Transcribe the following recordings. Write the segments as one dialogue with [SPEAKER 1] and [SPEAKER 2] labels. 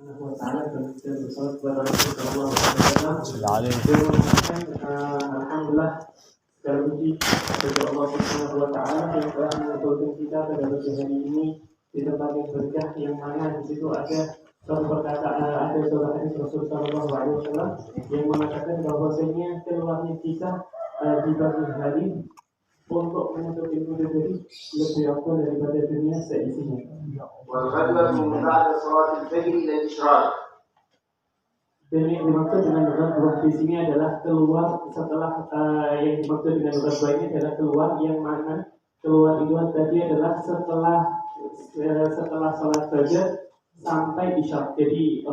[SPEAKER 1] Subhanahu wa ta'ala dan bersolat kepada Rasulullah SAW. Alhamdulillah sekali lagi kepada Allah Subhanahu wa ta'ala yang telah mengumpulkan kita pada pagi hari ini di tempat yang berkah, yang mana di situ ada suatu perkataan, ada suatu hadis Rasulullah SAW yang mengatakan bahwasanya keluarnya kita di pagi hari untuk menuntut ilmu dari lebih afdal daripada dunia seisinya.
[SPEAKER 2] والغدوة من بعد صلاة الفجر إلى الإشراق.
[SPEAKER 1] Dan yang dimaksud dengan nubuwah di sini adalah keluar setelah yang dimaksud dengan nubuwah ini adalah keluar yang mana keluar itu tadi adalah setelah salat fajar sampai isya. Jadi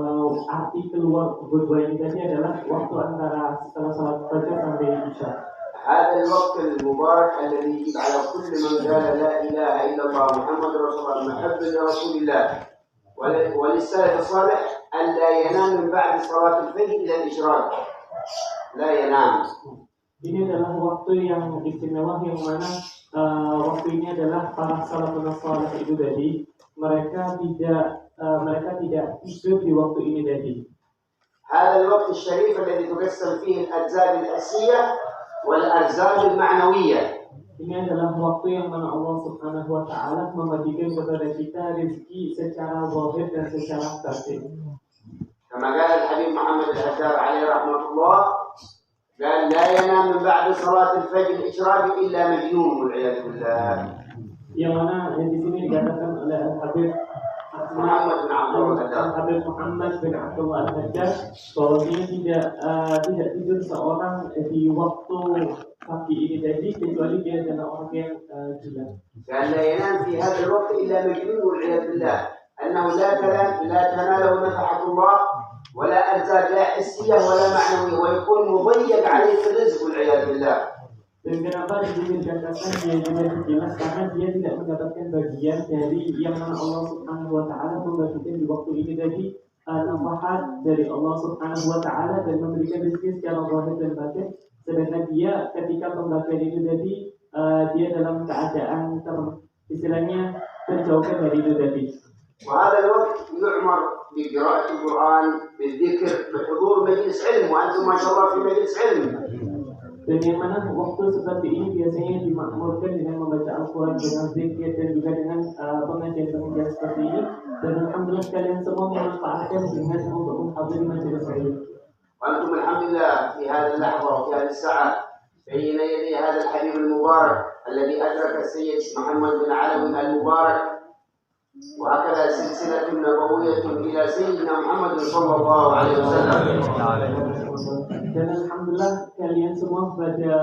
[SPEAKER 1] arti keluar nubuwah ini tadi adalah waktu antara setelah salat fajar sampai isya.
[SPEAKER 2] هذا الوقت المبارك الذي يجب على كل من قال لا إله إلا الله محمد رسول الله محب لرسول الله وللسلف الصالح أن لا ينام من بعد صلاة الفجر إلى الإشراق. لا ينام.
[SPEAKER 1] Ini adalah waktu yang istimewa yang mana waktu ini adalah para salafun salih itu tadi mereka tidak tidur di waktu ini tadi.
[SPEAKER 2] هذا الوقت الشريف الذي تقسم فيه الأجزاء الحسية والأجزاء المعنوية.
[SPEAKER 1] Ini adalah waktu yang mana Allah Subhanahu wa ta'ala membagikan kepada kita rezeki secara zahir dan secara batin.
[SPEAKER 2] كما قال الحبيب محمد الحجار عليه رحمة الله قال لا ينام من بعد صلاة الفجر الإشراق إلا مجنون والعياذ بالله.
[SPEAKER 1] Yang mana di sini dikatakan oleh Al-Habib Muhammad bin Abdullah Al-Hajjaj bahwasanya tidak tidur seorang di waktu pagi ini tadi kecuali dia adalah orang yang gila.
[SPEAKER 2] Dan la yanam fi hadha al-waqt illa majnun wal 'iyad billah. Annahu la tanalahu nafahatullah wala arzaq la hissiyah wala ma'nawiyah wa yakun mudayyaq 'alayhi rizq wal 'iyad billah.
[SPEAKER 1] Dan kenapa disini dikatakan dia juga jelas karena dia tidak mendapatkan bagian dari yang mana Allah Subhanahu wa ta'ala membagikan di waktu ini tadi nafahat dari Allah Subhanahu wa ta'ala dan memberikan rezeki secara zahir dan batin, sedangkan dia ketika pembagian itu tadi dia dalam keadaan istilahnya terjauhkan dari itu tadi.
[SPEAKER 2] وهذا الوقت يعمر بقراءة القرآن بالذكر بحضور مجلس علم وأنتم ما شاء الله في مجلس علم.
[SPEAKER 1] Dan yang mana waktu seperti ini biasanya dimakmurkan dengan membaca Al-Quran, dengan zikir dan juga dengan pengajian-pengajian seperti ini. Dan alhamdulillah kalian semua memanfaatkan dengan untuk menghadiri majelis ini.
[SPEAKER 2] وأنتم الحمد لله في هذه اللحظة وفي هذه الساعة بين يدي هذا الحبيب المبارك الذي أدرك السيد محمد بن علوي المبارك وهكذا سلسلة نبوية إلى سيدنا محمد صلى الله عليه وسلم.
[SPEAKER 1] Dan alhamdulillah kalian semua pada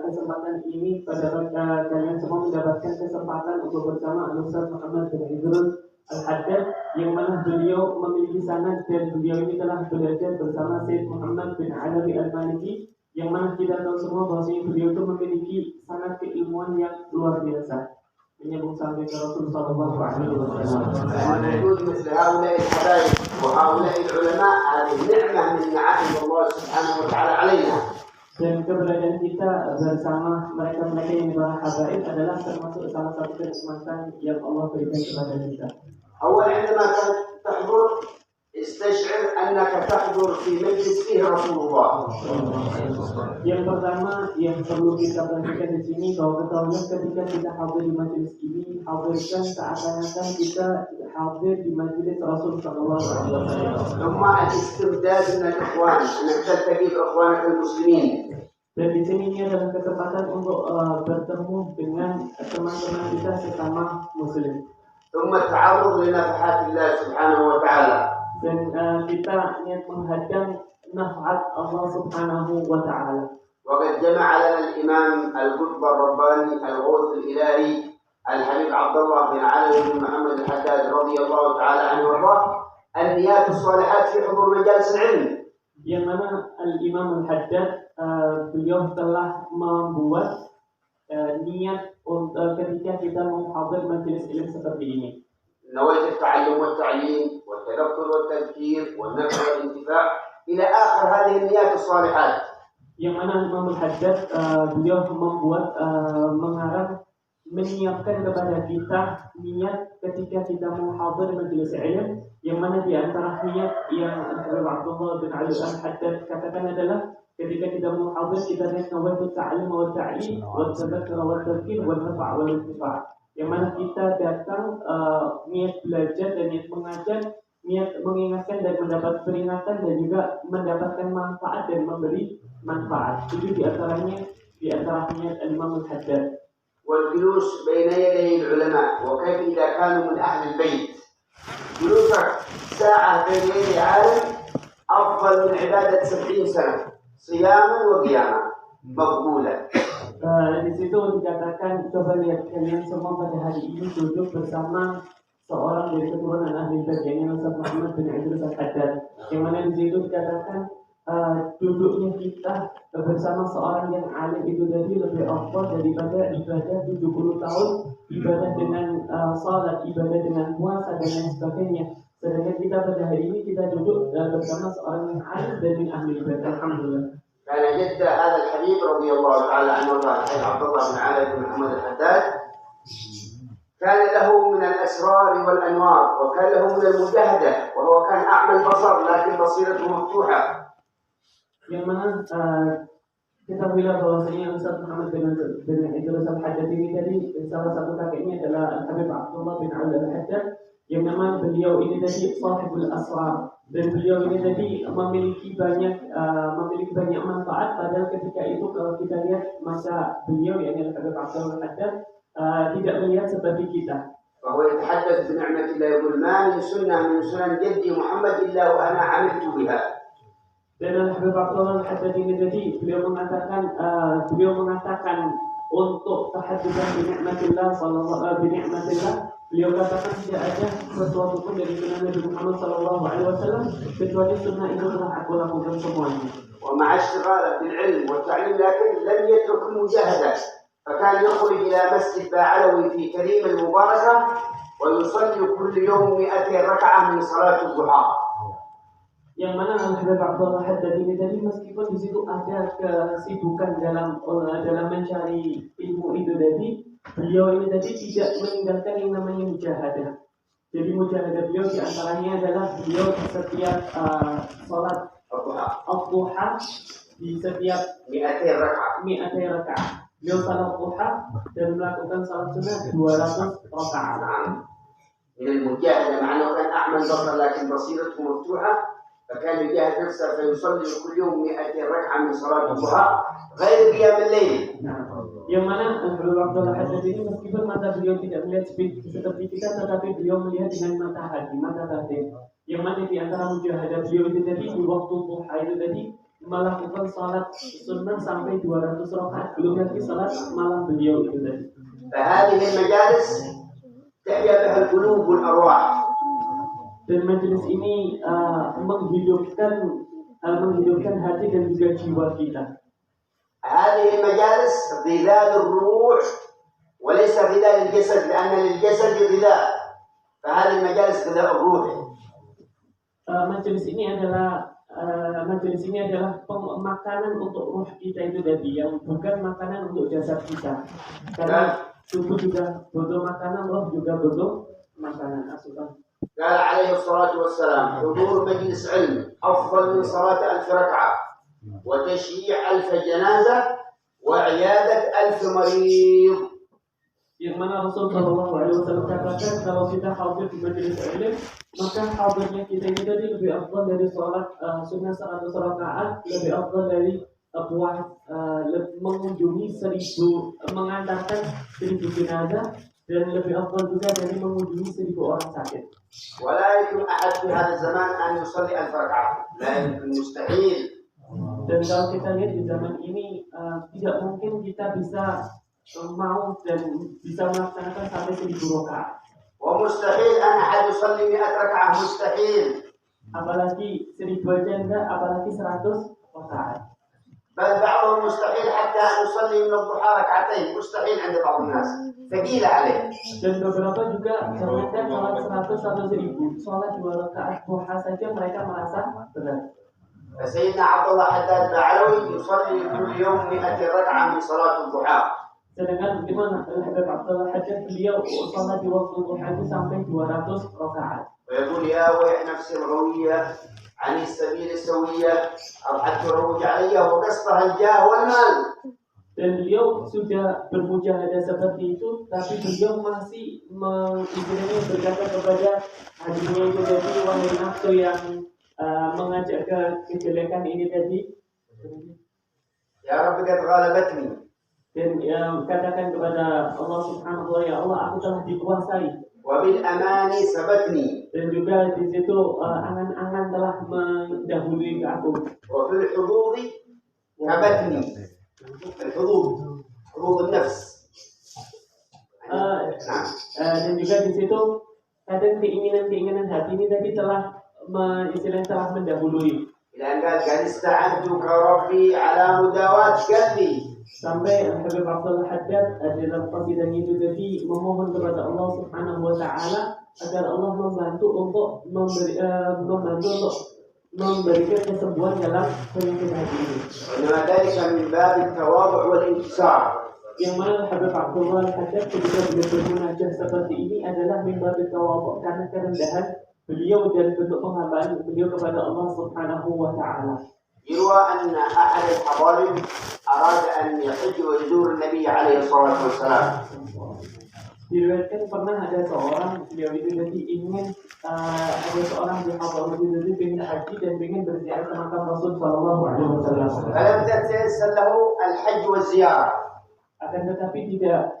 [SPEAKER 1] kesempatan ini kalian semua mendapatkan kesempatan untuk bersama Ustaz Muhammad bin Idrus Al-Haddad yang mana beliau memiliki sanad dan beliau ini telah belajar bersama Syed Muhammad bin Alawi Al-Maliki yang mana kita tahu semua bahwa beliau itu memiliki sanad keilmuan yang luar biasa menyambung sampai ke Rasulullah SAW.
[SPEAKER 2] وجود مثل هؤلاء الحبايب وهؤلاء العلماء هذه نعمة من نعم الله سبحانه وتعالى علينا.
[SPEAKER 1] Dan keberadaan kita bersama mereka-mereka yang para habaib adalah termasuk salah satu kenikmatan yang Allah berikan kepada kita.
[SPEAKER 2] أول عندما تحضر استشعر أنك تحضر في مجلس فيه رسول الله.
[SPEAKER 1] Yang pertama yang perlu kita perhatikan di sini bahwa ketahuilah ketika kita hadir di majelis ini, hadirkan seakan-akan kita hadir di majelis Rasul Sallallahu Alaihi Wasallam.
[SPEAKER 2] ثم الاستمداد من الإخوان أنك تلتقي بإخوانك المسلمين.
[SPEAKER 1] Dan di sini ini adalah kesempatan untuk bertemu dengan teman-teman kita sesama Muslim.
[SPEAKER 2] ثم التعرض لنفحات الله سبحانه وتعالى.
[SPEAKER 1] Dan kita niat menghadang naf'at Allah Subhanahu wa ta'ala.
[SPEAKER 2] وقد جمع لنا الإمام القطب الرباني الغوث الإلهي الحبيب عبد الله بن علي بن محمد الحداد رضي الله تعالى عنه وارضاه النيات الصالحات في حضور مجالس العلم.
[SPEAKER 1] Yang mana Al-Imam Al-Haddad beliau telah membuat niat untuk ketika kita menghadir majelis ilmu seperti ini.
[SPEAKER 2] نويت التعلم والتعليم والتذكر والتذكير والنفع والانتفاع إلى آخر هذه النيات الصالحات.
[SPEAKER 1] Yang mana Imam Al-Haddad beliau membuat mengarang menyiapkan kepada kita niat ketika kita menghadir majelis ilmu, yang mana di antara niat yang Habib Abdullah bin Ali Al-Haddad katakan adalah ketika kita menghadir kita niat nawaitu ta'lim wa ta'lim wa tadzakkar wa tadhkir wa nafa' wa intifa', yang mana kita datang niat belajar dan niat mengajar, niat mengingatkan dan mendapat peringatan dan juga mendapatkan manfaat dan memberi manfaat. Itu di antara niat Imam Al-Haddad.
[SPEAKER 2] والجلوس بين يدي العلماء، وكيف إذا كانوا من أهل البيت جلوسك ساعة بين يدي عالم أفضل من عبادة 70 سنة صياما وقياما مقبولة.
[SPEAKER 1] Di situ dikatakan, coba lihat kalian semua pada hari ini duduk bersama seorang dari keturunan ahli bait, yaitu Ustaz Muhammad bin Idris Al-Haddad, yang mana di situ dikatakan duduknya kita bersama seorang yang alim itu tadi lebih afdal daripada ibadah 70 tahun, ibadah dengan salat, ibadah dengan puasa dan lain sebagainya. Sedangkan kita pada hari ini kita duduk bersama seorang yang alim dan min ahli bait. Alhamdulillah.
[SPEAKER 2] كان جد هذا الحبيب رضي الله تعالى عنه وارضاه عبد الله بن علي بن محمد الحداد كان له من الأسرار والأنوار، وكان له من المجاهدة، وهو كان أعمى البصر لكن بصيرته مفتوحة.
[SPEAKER 1] Yang mana kita bilang bahwasanya Ustaz Muhammad bin Idris Al-Haddad ini tadi salah satu kakeknya adalah Habib Abdullah bin Ali Al-Haddad, yang memang beliau ini tadi sahibul asrar, dan beliau ini tadi memiliki banyak manfaat. Padahal ketika itu kalau kita lihat masa beliau, yakni Habib Abdullah Al-Haddad, tidak melihat seperti kita.
[SPEAKER 2] وهو يتحدث بنعمة الله يقول ما من سنة من سنن جدي محمد إلا وأنا عملت بها.
[SPEAKER 1] Dan Habib Abdullah Al-Haddad ini tadi beliau mengatakan untuk tahaddusan binikmatillah beliau katakan tidak ada sesuatu pun dari sunnah Nabi Muhammad SAW kecuali sunnah itu telah aku lakukan semuanya.
[SPEAKER 2] ومع اشتغاله بالعلم والتعليم لكن لم يترك المجاهدة، فكان يخرج إلى مسجد باعلوي في كريم المباركة ويصلي كل يوم 200 ركعة من صلاة الضحى.
[SPEAKER 1] Yang mana Habib Abdullah Haddad ini tadi meskipun di situ ada kesibukan dalam mencari ilmu itu tadi, beliau ini tadi tidak meninggalkan yang namanya mujahadah. Jadi mujahadah beliau di antaranya adalah beliau setiap sholat al-duha di setiap
[SPEAKER 2] 200
[SPEAKER 1] rakaat. Beliau salat duha dan melakukan salat sunnah 200 rakaat.
[SPEAKER 2] من المجاهدة مع أنه كان أعمى البصر لكن بصيرته مفتوحة، فكان يجاهد نفسه فيصلي كل يوم 200 ركعة من صلاة الضحى غير قيام الليل.
[SPEAKER 1] Yang mana Habib Abdullah Haddad ini meskipun mata beliau tidak melihat seperti kita, tetapi beliau melihat dengan mata hati, mata batin. Yang mana di antara mujahadah beliau itu tadi di waktu duha itu tadi melakukan salat sunnah sampai 200 rakaat, belum lagi salat malam beliau itu tadi.
[SPEAKER 2] فهذه المجالس تحيا بها القلوب والأرواح.
[SPEAKER 1] Dan majelis ini menghidupkan hati dan juga jiwa kita.
[SPEAKER 2] هذه المجالس ظلال الروح وليس ظلال الجسد، لأن للجسد ظلال، فهذه المجالس ظلال الروح.
[SPEAKER 1] Majelis ini adalah makanan untuk ruh kita itu tadi, yang bukan makanan untuk jasad kita. Karena tubuh juga butuh makanan, roh juga butuh makanan, asupan.
[SPEAKER 2] قال عليه الصلاة والسلام حضور مجلس علم أفضل من صلاة 1000 ركعة وتشييع 1000 جنازة وعيادة 1000 مريض.
[SPEAKER 1] Yang mana Rasul Shallallahu Alaihi Wasallam katakan kalau kita hadir di majelis ilmu, maka hadirnya kita ini tadi lebih afdal dari sholat sunnah 100 rakaat, lebih afdal dari mengunjungi 1000, mengantarkan 1000 jenazah, dan lebih afdal juga dari mengunjungi 1000 orang sakit.
[SPEAKER 2] ولا يمكن أحد في هذا الزمان أن يصلي 1000 ركعة، لا يمكن، مستحيل.
[SPEAKER 1] Dan kalau kita lihat di zaman ini tidak mungkin kita bisa mau dan bisa melaksanakan sampai 1000 rakaat.
[SPEAKER 2] ومستحيل أن أحد يصلي 100 ركعة، مستحيل.
[SPEAKER 1] Apalagi 1000 aja enggak, apalagi 100 rakaat.
[SPEAKER 2] بل بعضهم مستحيل حتى أن يصلي من الضحى ركعتين، مستحيل عند بعض الناس، ثقيلة عليه.
[SPEAKER 1] Dan beberapa juga jangankan sholat 100 atau 1000, sholat 2 rakaat duha saja mereka merasa berat.
[SPEAKER 2] فسيدنا عبد الله حداد باعلوي يصلي كل يوم 100 ركعة من صلاة الضحى.
[SPEAKER 1] Sedangkan bagaimana Habib Abdullah Haddad beliau sholat di waktu duha itu sampai 200 rakaat.
[SPEAKER 2] ويقول يا ويح نفسي الغوية عن السبيل السوية أضحت الروج علي وقصتها الجاه والمال.
[SPEAKER 1] Dan beliau sudah bermujahadah seperti itu, tapi beliau masih istilahnya berkata kepada hadinya itu tadi, wahai nafsu yang mengajak ke kejelekan ini tadi.
[SPEAKER 2] Ya Rabbi qad ghalabatni.
[SPEAKER 1] Dan katakan kepada Allah Subhanahu wa ta'ala, ya Allah, aku telah dikuasai.
[SPEAKER 2] Wa bil amani sabatni.
[SPEAKER 1] Dan juga di situ angan-angan telah mendahului ke aku.
[SPEAKER 2] Wa fil hududi kabatni. Al-hudud, hudud an-nafs.
[SPEAKER 1] Dan juga di situ kadang keinginan hati ini tadi telah istilahnya telah mendahului.
[SPEAKER 2] Ila qad ista'antuka rabbi ala mudawat qalbi.
[SPEAKER 1] Sampai Habib Abdullah Haddad dalam qasidah itu tadi memohon kepada Allah Subhanahu wa taala agar Allah membantu untuk memberikan kesembuhan dalam penyakit hati ini. Yang mana Habib Abdullah Haddad ketika beliau bermunajat seperti ini adalah min babil tawadhu, karena kerendahan beliau dan bentuk penghambaan beliau kepada Allah Subhanahu wa taala.
[SPEAKER 2] يروى أن أحد الحضارم أراد أن يحج ويزور النبي عليه الصلاة والسلام.
[SPEAKER 1] Diriwayatkan pernah ada seorang beliau itu jadi ingin ada seorang di Hadramaut itu jadi ingin haji dan ingin berziarah ke makam Rasul Sallallahu Alaihi Wasallam.
[SPEAKER 2] فلم تتيسر له الحج والزيارة.
[SPEAKER 1] Akan tetapi tidak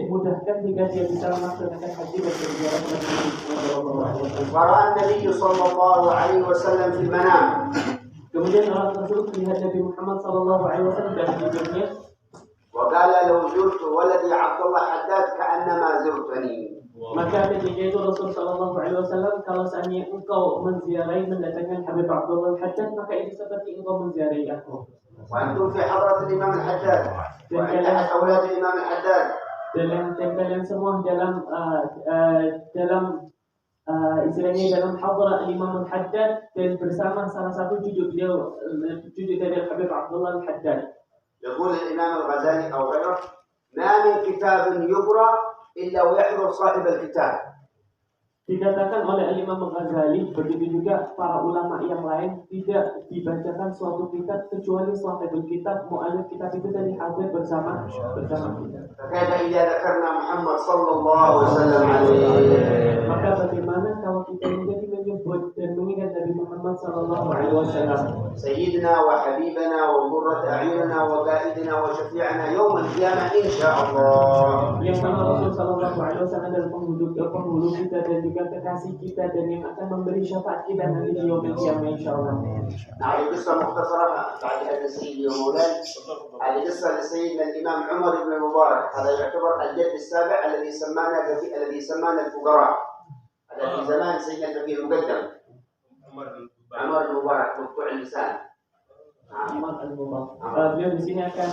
[SPEAKER 1] dimudahkan jika dia bisa melaksanakan haji dan berziarah ke Nabi Sallallahu Alaihi Wasallam.
[SPEAKER 2] فرأى النبي صلى الله عليه وسلم في المنام.
[SPEAKER 1] Kemudian orang tersebut melihat Nabi Muhammad Sallallahu Alaihi Wasallam dalam tidurnya.
[SPEAKER 2] وقال لو زرت ولدي عبد الله حداد كأنما زرتني. Maka
[SPEAKER 1] ketika itu Rasul Sallallahu Alaihi Wasallam, kalau seandainya engkau mendatangkan Habib Abdullah Haddad, maka itu seperti engkau menziarahi aku.
[SPEAKER 2] وأنتم في حضرة الإمام الحداد وعند أحد أولاد الإمام الحداد.
[SPEAKER 1] Dan kalian semua dalam istilahnya dalam hadrat Imam Al-Haddad dan bersama salah satu cucu dari Habib Abdullah Al-Haddad.
[SPEAKER 2] يقول الإمام الغزالي أو غيره ما من كتاب يقرأ إلا ويحضر صاحب الكتاب.
[SPEAKER 1] Dikatakan oleh Imam Al-Ghazali, begitu juga para ulama yang lain, tidak dibacakan suatu kitab kecuali sahibul kitab, mu'allif kitab itu dari hadir bersama kita.
[SPEAKER 2] فكيف إذا ذكرنا محمد صلى الله وسلم عليه.
[SPEAKER 1] Maka bagaimana kalau kita menjadi menyebut dan mengingat Nabi Muhammad sallallahu alaihi wasallam,
[SPEAKER 2] سيدنا وحبيبنا وقرة أعيننا وقائدنا وشفيعنا يوم القيامة إن شاء الله.
[SPEAKER 1] Yang mana Rasul sallallahu alaihi wasallam adalah penghulu kita dan juga kekasih kita dan yang akan memberi syafaat kita nanti di yaumil qiyamah insyaallah.
[SPEAKER 2] هذه قصة مختصرة بعد أن سيدي ومولاي. هذه قصة لسيدنا الإمام عمر بن المبارك، هذا يعتبر الجد السابع الذي سمانا الفقراء. هذا في زمان سيدنا النبي المقدم عمر المبارك مقطوع اللسان.
[SPEAKER 1] Imam Al-Mubarak. Beliau di sini akan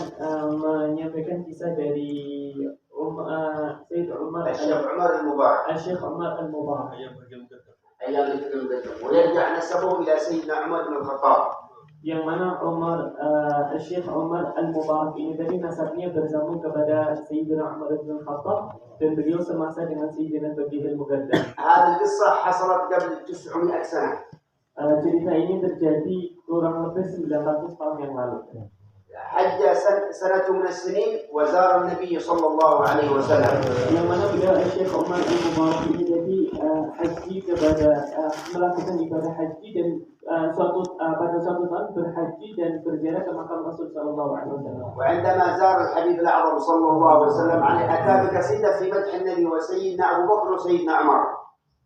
[SPEAKER 1] menyampaikan kisah dari Sayyid Umar
[SPEAKER 2] الشيخ عمر المبارك
[SPEAKER 1] Al-Syekh Umar Al-Mubarak.
[SPEAKER 2] أيام المقدم ويرجع نسبه إلى سيدنا عمر بن الخطاب.
[SPEAKER 1] Yang mana Syekh Umar Al-Mubarak ini tadi nasabnya bersambung kepada Sayyidina Umar bin Khattab dan beliau semasa dengan Sayyidina Baqi al-Muqaddam.
[SPEAKER 2] هذه القصة حصلت قبل 900 سنة.
[SPEAKER 1] Cerita ini terjadi kurang lebih 900 tahun yang lalu.
[SPEAKER 2] حج سنة من السنين وزار النبي صلى الله عليه وسلم.
[SPEAKER 1] Yang mana beliau Syekh Umar Al-Mubarak ini jadi haji melakukan ibadah haji dan pada suatu tahun berhaji dan berziarah ke makam Rasul sallallahu alaihi wasallam.
[SPEAKER 2] وعندما زار الحبيب الأعظم صلى الله عليه وسلم عليه أتى بقصيدة في مدح النبي وسيدنا أبو بكر وسيدنا عمر.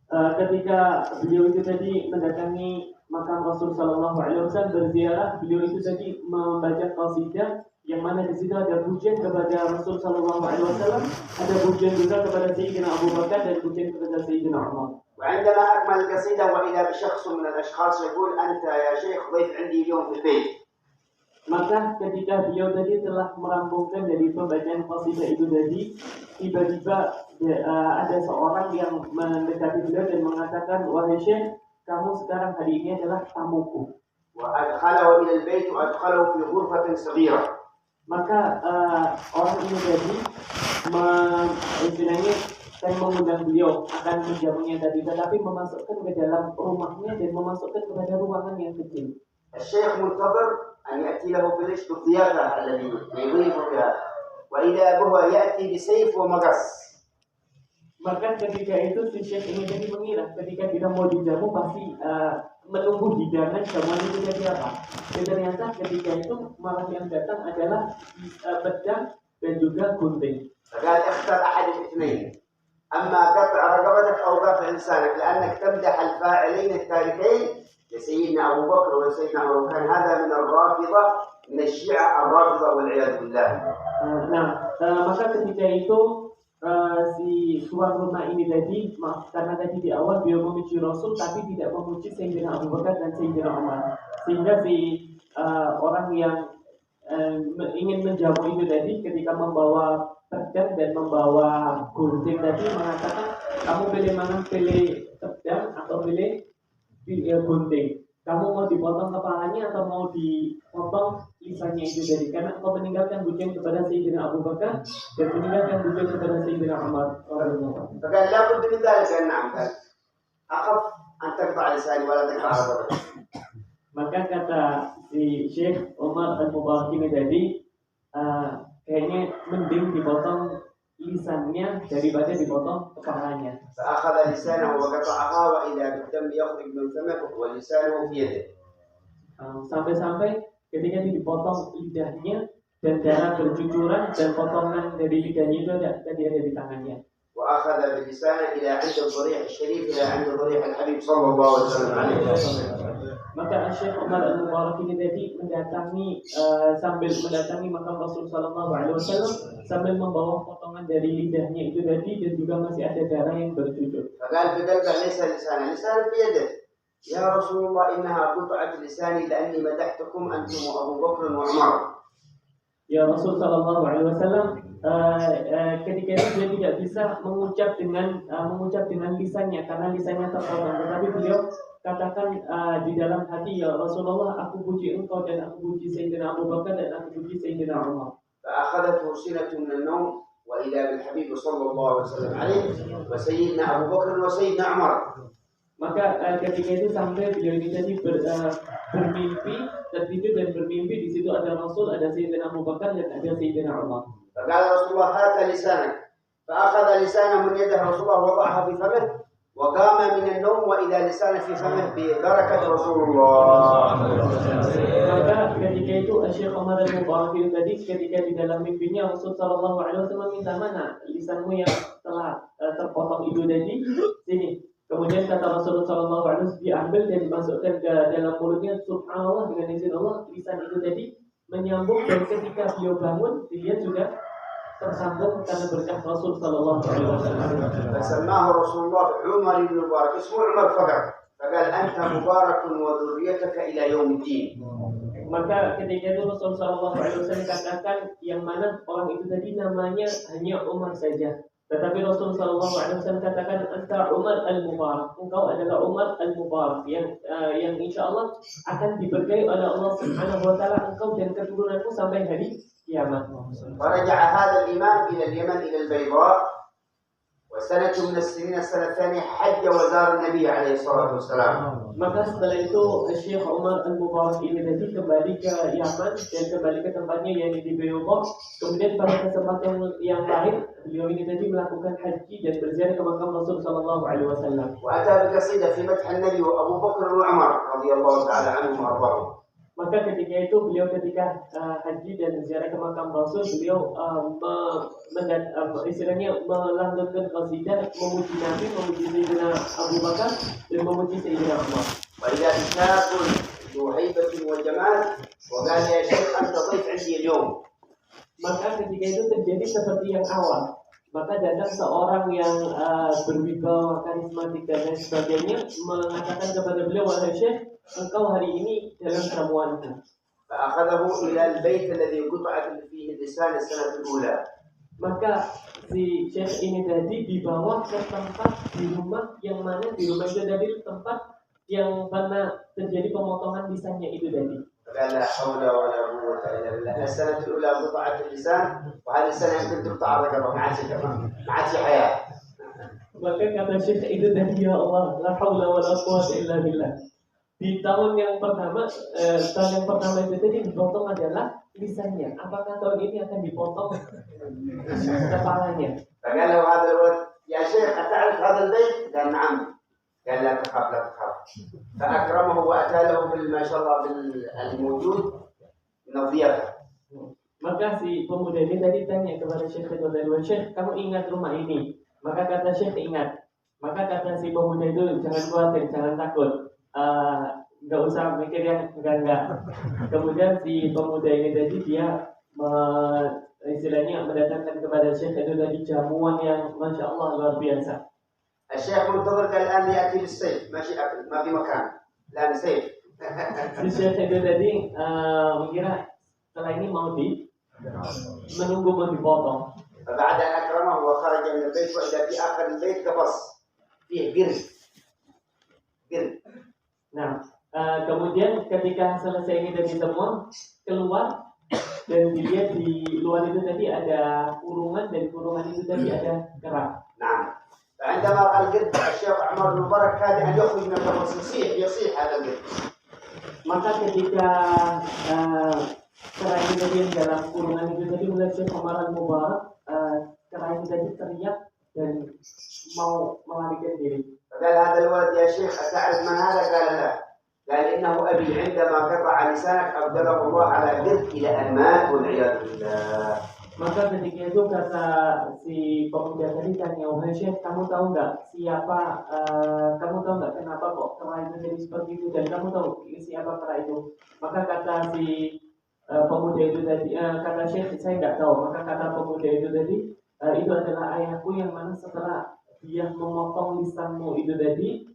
[SPEAKER 1] Ketika beliau itu tadi mendatangi makam Rasul sallallahu alaihi wasallam berziarah, beliau itu tadi membaca qasidah yang mana di situ ada pujian kepada Rasul sallallahu alaihi wasallam, ada pujian juga kepada Sayyidina Abu Bakar dan pujian kepada Sayyidina Umar.
[SPEAKER 2] وعندما أكمل القصيدة وإذا بشخص من الأشخاص يقول أنت يا شيخ ضيف عندي اليوم في البيت.
[SPEAKER 1] Maka ketika beliau tadi telah merampungkan dari pembacaan qasidah itu tadi, tiba-tiba ada seorang yang mendekati beliau dan mengatakan, wahai Syekh, kamu sekarang hari ini adalah tamuku.
[SPEAKER 2] وأدخله إلى البيت وأدخله في غرفة صغيرة.
[SPEAKER 1] Maka orang ini tadi istilahnya saya mengundang beliau akan menjamunya tadi, tetapi memasukkan ke dalam rumahnya dan memasukkan kepada ruangan yang kecil.
[SPEAKER 2] الشيخ منتظر أن يأتي له بلش بالضيافة الذي يضيف بها وإذا هو يأتي بسيف ومقص.
[SPEAKER 1] Maka ketika itu si Syekh ini tadi mengira ketika kita mau dijamu pasti menunggu hidangan jamuan itu jadi apa. Dan ternyata ketika itu malah yang datang adalah pedang dan juga gunting.
[SPEAKER 2] فقال اختر أحد الاثنين أما قطع رقبتك أو قطع لسانك لأنك تمدح الفاعلين التاركين لسيدنا أبو بكر وسيدنا عمر وكان هذا من الرافضة من الشيعة الرافضة والعياذ بالله.
[SPEAKER 1] Maka ketika itu si tuan rumah ini tadi, karena tadi di awal beliau memuji Rasul tapi tidak memuji Sayyidina Abu Bakar dan Sayyidina Umar, sehingga si orang yang ingin menjamu itu tadi ketika membawa pedang dan membawa gunting tadi mengatakan, kamu pilih mana, pilih pedang atau pilih gunting? Kamu mau dipotong kepalanya atau mau dipotong lisannya itu tadi? Karena engkau meninggalkan gunting kepada Sayyidina Abu Bakar dan meninggalkan gunting kepada Sayyidina Umar.
[SPEAKER 2] فقال لا بد من ذلك. نعم قال أخف أن تقطع لساني ولا تقطع رقبتي.
[SPEAKER 1] Maka kata si Syekh Umar Al-Mubarak ini tadi, kayaknya mending dipotong lisannya daripada dipotong kepalanya.
[SPEAKER 2] فأخذ لسانه وقطعها وإذا بالدم يخرج من فمه ولسانه في يده.
[SPEAKER 1] Sampai-sampai ketika dipotong lidahnya dan darah bercucuran dan potongan dari lidahnya itu ada di tangannya.
[SPEAKER 2] وأخذ بلسانه إلى عند الضريح الشريف إلى عند ضريح الحبيب صلى الله عليه وسلم.
[SPEAKER 1] Maka Syekh Umar Al-Mubarak ini tadi sambil mendatangi makam Rasul Sallallahu Alaihi Wasallam sambil membawa potongan dari lidahnya itu tadi dan juga masih ada darah yang bercucur.
[SPEAKER 2] فقال بقلبه ليس لسانه في يده. يا رسول الله إنها قطعة لساني لأني مدحتكم أنتم وأبو بكر وعمر.
[SPEAKER 1] Ya Rasul Sallallahu Alaihi Wasallam ketika itu dia tidak bisa mengucap dengan lisannya karena lisannya terpotong, tetapi beliau katakan di dalam hati, ya Rasulullah, aku puji engkau dan aku puji Sayyidina Abu Bakar dan aku puji Sayyidina Umar.
[SPEAKER 2] فأخذته سنة من النوم وإذا بالحبيب صلى الله عليه وسلم عليه وسيدنا أبو بكر وسيدنا عمر. Maka
[SPEAKER 1] ketika itu sampai beliau ini tadi bermimpi, tertidur dan bermimpi, di situ ada Rasul, ada Sayyidina Abu Bakar dan ada Sayyidina Umar.
[SPEAKER 2] فقال رسول الله هات لسانك فأخذ لسانه من يده رسول الله وضعها في فمه وقام من النوم وإذا لسانه في فمه ببركة رسول الله.
[SPEAKER 1] Maka ketika itu Syekh Umar Al-Mubarak itu tadi ketika di dalam mimpinya Rasul Sallallahu Alaihi Wasallam minta, mana lisanmu yang telah terpotong itu tadi, sini. Kemudian kata Rasulullah Sallallahu Alaihi Wasallam diambil dan dimasukkan ke dalam mulutnya. Subhanallah, dengan izin Allah lisan itu tadi menyambung dan ketika beliau bangun dia juga tersambung karena berkah Rasul Sallallahu Alaihi Wasallam.
[SPEAKER 2] فسماه رسول الله عمر بن المبارك اسمه عمر فقط فقال أنت مبارك وذريتك إلى يوم الدين.
[SPEAKER 1] Maka ketika itu Rasul Sallallahu Alaihi Wasallam katakan yang mana orang itu tadi namanya hanya Umar saja. Tetapi Rasul Sallallahu Alaihi Wasallam katakan anta Umar Al-Mubarak, engkau adalah Umar Al-Mubarak yang insya Allah akan diberkahi oleh Allah Subhanahu Wa Taala engkau dan keturunanmu sampai hari kiamat.
[SPEAKER 2] ورجع هذا الإمام إلى اليمن إلى البيضاء وسنة من السنين السنة الثانية حج وزار النبي عليه الصلاة والسلام.
[SPEAKER 1] Maka setelah itu Syekh Umar Al-Mubarak ini tadi kembali ke Yaman dan kembali ke tempatnya yakni di Beirut. Kemudian pada kesempatan yang lain beliau ini tadi melakukan haji dan berziarah ke makam Rasul Sallallahu Alaihi Wasallam.
[SPEAKER 2] وأتى بقصيدة في مدح النبي وأبو بكر وعمر رضي الله تعالى عنهم وأرضاهم.
[SPEAKER 1] Maka ketika itu beliau ketika haji dan ziarah ke makam Rasul, beliau istilahnya melantunkan qasidah memuji Nabi, memuji Sayyidina Abu Bakar dan memuji Sayyidina Umar.
[SPEAKER 2] وإذا شاب ذو هيبة وجمال وقال يا شيخ أنت ضيف عندي اليوم.
[SPEAKER 1] Maka ketika itu terjadi seperti yang awal. Maka datang seorang yang berwibawa, karismatik dan lain sebagainya mengatakan kepada beliau, wahai Syekh, engkau hari ini dalam jamuanku.
[SPEAKER 2] فأخذه إلى البيت الذي قطعت فيه اللسان السنة الأولى.
[SPEAKER 1] Maka si Syekh ini tadi dibawa ke tempat di rumah yang mana di rumah itu tadi tempat yang mana terjadi pemotongan lisannya itu tadi.
[SPEAKER 2] فقال لا حول ولا قوة إلا بالله. السنة الأولى قطعت اللسان وهذه السنة يمكن تقطع الرقبة ما عاد في حياة.
[SPEAKER 1] Maka kata Syekh itu tadi, ya Allah, la haula wa la quwwata illa billah. Di tahun yang pertama itu tadi dipotong adalah lisannya. Apakah tahun ini akan dipotong kepalanya?
[SPEAKER 2] فقال له هذا الولد يا شيخ أتعرف هذا البيت؟ قال نعم. قال لا تخاف لا تخاف. فأكرمه وأتى له ما شاء الله بالموجود من الضيافة.
[SPEAKER 1] Maka si pemuda ini tadi tanya kepada Syekh itu tadi, Syekh, kamu ingat rumah ini? Maka kata Syekh ingat. Maka kata si pemuda itu, jangan khawatir, jangan takut. Nggak usah mikir yang enggak. Kemudian si pemuda ini tadi dia istilahnya mendatangkan kepada Syekh itu tadi jamuan yang Masya Allah luar biasa.
[SPEAKER 2] الشيخ منتظر الآن يأتي بالسيف ماشي أكل ما في مكان الآن سيف.
[SPEAKER 1] Si Syekh itu tadi mengira setelah ini mau menunggu mau dipotong.
[SPEAKER 2] فبعد أن أكرمه وخرج من البيت وإذا في آخر البيت قفص فيه قرد.
[SPEAKER 1] Nah, kemudian ketika selesai ini dari semua keluar dan dilihat di luar itu tadi ada kurungan dan kurungan itu tadi ada kerak.
[SPEAKER 2] نعم. فعندما رأى القرد الشيخ عمر بن مبارك كاد أن يخرج من القفص يصيح هذا القرد.
[SPEAKER 1] Maka ketika kerak itu tadi yang dalam kurungan itu tadi melihat Syekh Umar Mubarak, kerak itu tadi teriak dan mau melarikan diri.
[SPEAKER 2] فقال هذا الولد يا شيخ أتعرف من هذا؟ قال لا. قال إنه أبي عندما قطع لسانك أبدله الله على قرد إلى أن مات والعياذ بالله.
[SPEAKER 1] Maka ketika itu kata si pemuda tadi tanya, wahai Syekh, kamu tahu nggak kenapa kok kera itu jadi seperti itu, dan kamu tahu siapa kera itu? Maka kata si pemuda itu tadi, kata Syekh, saya nggak tahu. Maka kata pemuda itu tadi, itu adalah ayahku yang mana setelah dia memotong lisanmu itu tadi,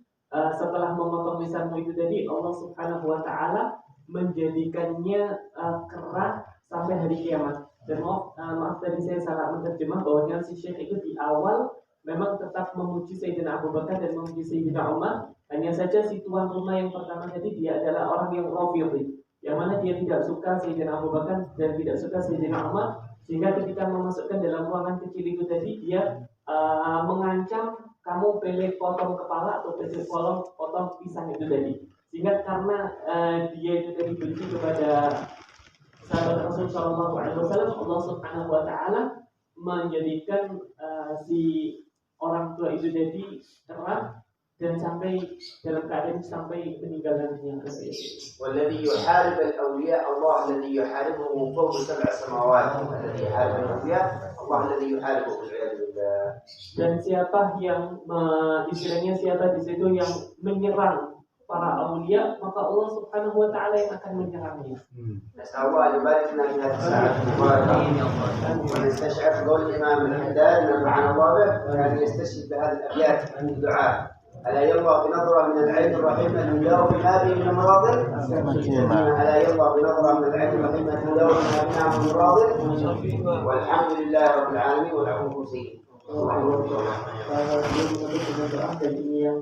[SPEAKER 1] Allah Subhanahu Wa Taala menjadikannya kera sampai hari kiamat. Dan maaf tadi saya salah menerjemah bahwa si Syekh itu di awal memang tetap memuji Sayyidina Abu Bakar dan memuji Sayyidina Umar. Hanya saja si tuan rumah yang pertama tadi dia adalah orang yang rafidhi, yang mana dia tidak suka Sayyidina Abu Bakar dan tidak suka Sayyidina Umar, sehingga ketika memasukkan dalam ruangan kecil itu tadi dia mengancam, kamu pilih potong kepala atau pilih potong pisang itu tadi. Sehingga karena dia itu tadi benci kepada sahabat Rasul Shallallahu Alaihi Wasallam, Allah Subhanahu Wa Taala menjadikan si orang tua itu jadi keras dan sampai dalam keadaan sampai meninggal dunia.
[SPEAKER 2] والذي يحارب الأولياء الله الذي يحاربه من فوق 7 سماوات. الذي يحارب الأولياء الله الذي يحاربه والعياذ بالله. Dan
[SPEAKER 1] siapa yang istilahnya siapa di situ yang menyerang para aulia, maka Allah Subhanahu Wa Taala yang akan menyerangnya.
[SPEAKER 2] نسأل الله أن يبارك لنا في هذه الساعة المباركة ونستشعر قول الإمام الحداد نفعنا الله به كان يستشهد بهذه الأبيات عند الدعاء. ألا يرضى بنظرة من العين الرحيم أن يداوي ما به من المراضل. ألا يرضى بنظرة من العين الرحيم أن يداوي ما بها من المراضل. والحمد لله رب العالمين والعفو سيد.
[SPEAKER 1] Ini yang